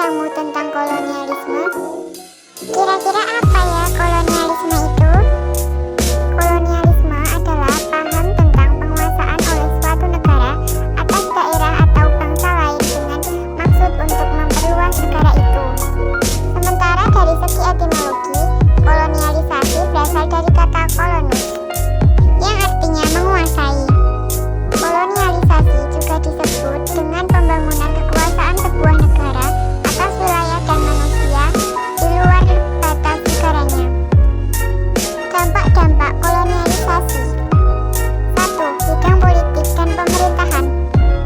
kamu tentang kolonialisme? Kira-kira apa ya kolonialisme itu? Kolonialisme adalah paham tentang penguasaan oleh suatu negara atas daerah atau bangsa lain dengan maksud untuk memperluas negara itu. Sementara dari segi etimologi, kolonialisasi berasal dari kata kolonus, yang artinya menguasai. Kolonialisasi juga disebut dengan pembangunan kekuasaan sebuah negara atas wilayah dan manusia di luar batas negaranya. Dampak-dampak kolonialisasi: 1. Bidang politik dan pemerintahan.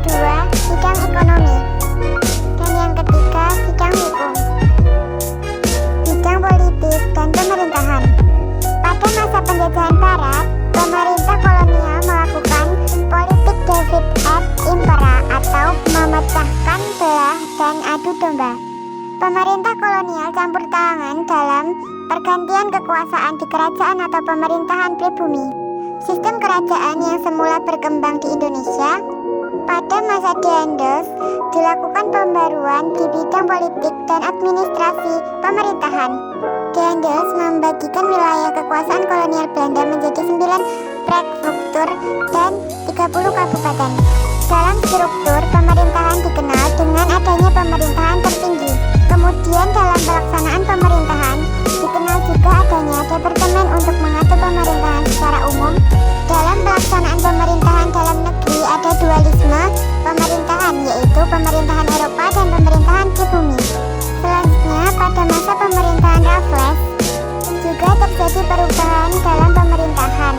2. Bidang ekonomi. Dan yang ketiga, bidang hukum. Bidang politik dan pemerintahan. Pada masa penjajahan Barat, pemerintah kolonial melakukan politik divide et impera atau memecahkan belah dan adu domba. Pemerintah kolonial campur tangan dalam pergantian kekuasaan di kerajaan atau pemerintahan pribumi. Sistem kerajaan yang semula berkembang di Indonesia pada masa Daendels dilakukan pembaruan di bidang politik dan administrasi pemerintahan. Daendels membagikan wilayah kekuasaan kolonial Belanda menjadi 9 prefektur dan 30 kabupaten. Dalam struktur pemerintahan dikenal dengan adanya pemerintahan tertinggi. Kemudian dalam pelaksanaan pemerintahan dikenal juga adanya departemen untuk mengatur pemerintahan secara umum. Dalam pelaksanaan pemerintahan dalam negeri ada dualisme pemerintahan, yaitu pemerintahan Eropa dan pemerintahan pribumi. Selanjutnya pada masa pemerintahan Raffles juga terjadi perubahan dalam pemerintahan.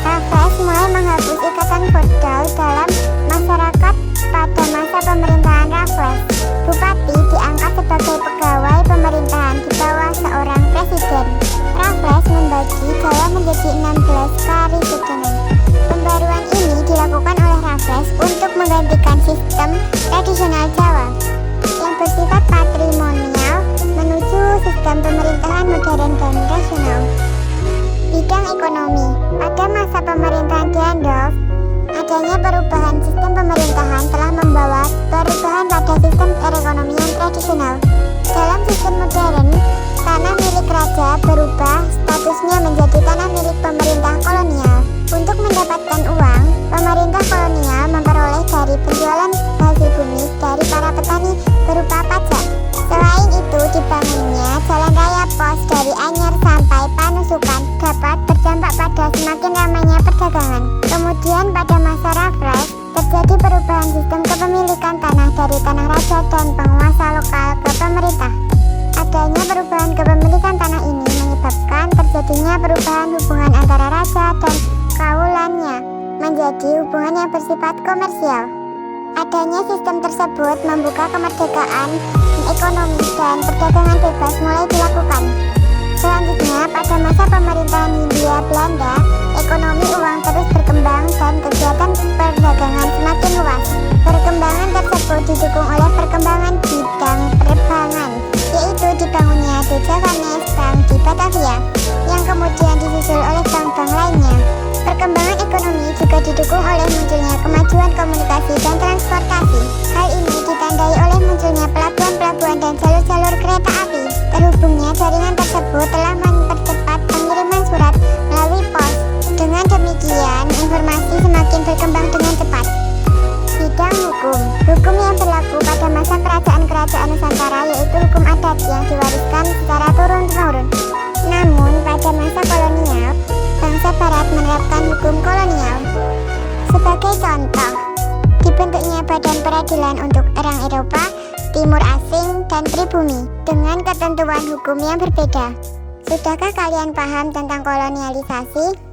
Raffles mulai menghapus ikatan feodal dalam masyarakat. Pada masa pemerintahan Raffles, bupati diangkat sebagai pegawai pemerintahan di bawah seorang presiden. Raffles membagi Jawa menjadi 16 karisudenan. Pembaruan ini dilakukan oleh Raffles untuk menggantikan sistem tradisional Jawa yang bersifat patrimonial menuju sistem pemerintahan modern dan rasional. Bidang ekonomi. Pada masa pemerintahan Daendels, adanya perubahan sistem pemerintahan telah membawa perubahan pada sistem perekonomian tradisional. Dalam sistem modern, tanah milik raja berubah statusnya menjadi tanah milik pemerintah kolonial. Untuk mendapatkan uang, pemerintah kolonial memperoleh dari penjualan hasil bumi dari para petani berupa pajak. Selain itu, dibangunnya jalan raya pos dari Anyer sampai Panusukan dapat berdampak pada semakin ramainya perdagangan. Kemudian pada masa Raffles terjadi perubahan sistem kepemilikan tanah dari tanah raja dan penguasa lokal ke pemerintah. Adanya perubahan kepemilikan tanah ini menyebabkan terjadinya perubahan hubungan antara raja dan kaulannya menjadi hubungan yang bersifat komersial. Adanya sistem tersebut membuka kemerdekaan ekonomi dan perdagangan bebas mulai dilakukan. Selanjutnya, pada masa pemerintahan Hindia Belanda, ekonomi uang terus berkembang dan kegiatan perdagangan semakin luas. Perkembangan tersebut didukung oleh perkembangan bidang perbankan, yaitu dibangunnya Deutsche Bank di Batavia, yang kemudian disusul oleh bank-bank lainnya. Perkembangan ekonomi juga didukung oleh munculnya kemajuan komunikasi dan transportasi. Hal ini ditandai oleh munculnya pelabuhan-pelabuhan dan jalur-jalur kereta api. Terhubungnya jaringan tersebut telah mempercepat pengiriman surat melalui pos. Dengan demikian, informasi semakin berkembang dengan cepat. Bidang hukum. Hukum yang berlaku pada masa kerajaan-kerajaan Nusantara yaitu hukum adat yang diwariskan secara turun-temurun. Namun, pada masa kolonial, bangsa Barat menerapkan hukum kolonial. Sebagai contoh, dibentuknya Badan Peradilan untuk orang Eropa, Timur Asing, dan pribumi dengan ketentuan hukum yang berbeda. Sudahkah kalian paham tentang kolonialisasi?